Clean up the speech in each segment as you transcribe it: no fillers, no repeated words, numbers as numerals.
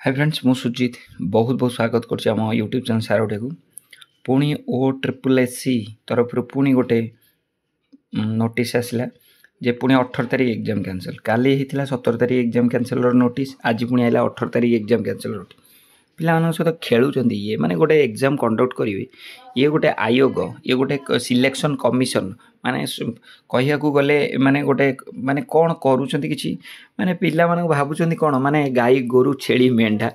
Hi friends मु सुजित बहुत बहुत स्वागत करछि हम यूट्यूब चैनल सारोडे को पुणी ओ ट्रिपल एस सी तरफ पुणी गोटे नोटिस आसला जे पुणी 18 तारीख एग्जाम कैंसल काली होता 17 तारीख एग्जाम कैंसल नोटिस आज पुणी आइला 18 तारीख एग्जाम कैंसल नोटिस पिला सहित खेलुंट ये माने गोटे एग्जाम कंडक्ट करेंगे ये गोटे आयोग ये गोटे सिलेक्शन कमिशन माने कहिया को गले माने गोटे माने कौन करूछंती किछि माने पिला माने भाबुछंती कौन माने गाई गोरु छेली मेंढा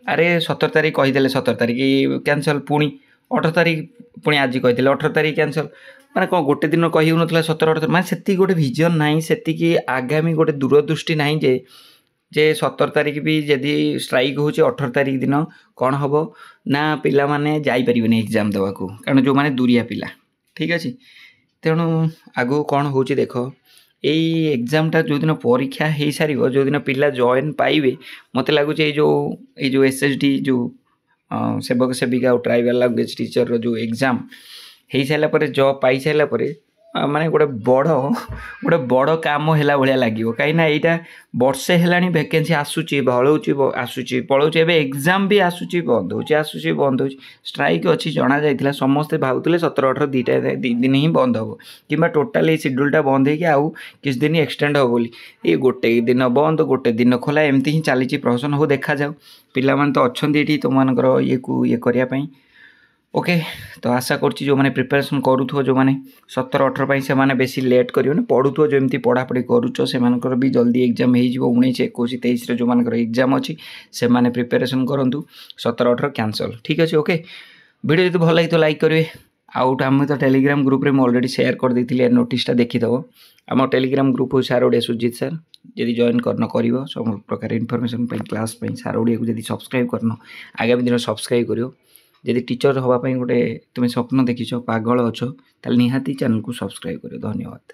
अरे 17 तारीख कहीदेले 17 तारीख कैंसल पुणी 18 तारीख पुणी आज कहीदेले 18 तारीख कैंसल माने कौन गोटे दिन कही होनथला 17 18 माने सेति गोटे विजन नाही सेति कि आगामी गोटे दूरदृष्टि नाही जे 17 तारीख भी जदि स्ट्राइक हो 18 तारीख दिन कौन हम ना पिला माने जाई परिबेनी एग्जाम देवा को कारण जो माने दूरिया पिला ठीक अच्छे तेणु आगु कौन हो देख यही एग्जामटा जो दिन परीक्षा हो सार जो दिन पिला जॉइन पाइबे मत लगुच जो एसएसडी जो सेवक सेविका और ट्राइबल लैंग्वेज टीचर जो एग्जाम हो सारापर जॉब पाई सारापर माने गोटे बड़ काम है भाया लगे कहीं यहाँ वर्षे है वैकेंसी आसूची भलौची आसूची पलाऊँ एवं एग्जाम भी आसूची बंद हो स्ट्राइक अच्छी जना जाइए समस्ते भावुले 17-18 दुईटा दिन ही बंद हम कि टोटाली शेड्यूलटा बंद हो किस दिन एक्सटेंड हो बोली ये गोटे दिन बंद गोटे दिन खोला एमती ही चली प्रहसन हो देखा जाऊ पिला तो अच्छा ये तुम मानकर ये को ये करने ओके तो आशा करछि जो माने प्रिपरेशन करूथो जो माने 17-18 पई से माने बेसी लेट करियो ना पढुथो जो एमती पढापढी करूचो से मानकर भी जल्दी एग्जाम हे जिवो 19 21 23 रे जो मानकर एग्जाम अछि से माने प्रिपरेशन करंतु 17-18 कैंसल ठीक अछि ओके वीडियो जदि भल लागि तो लाइक करिवे आउट हम तो टेलीग्राम ग्रुप रे ऑलरेडी शेयर कर देथिले नोटिसटा देखि दबो हम टेलीग्राम ग्रुप हो सारोडे सुजित सर यदि जॉइन करना करिवो सब प्रकार इन्फॉर्मेशन पई क्लास पई सारोडे को यदि सब्सक्राइब करनो आगामी दिन सब्सक्राइब करियो यदि टीचर हवापाई गोटे तुम स्वप्न देखीच पागल अच्छो निहाती चैनल को सब्सक्राइब करो धन्यवाद।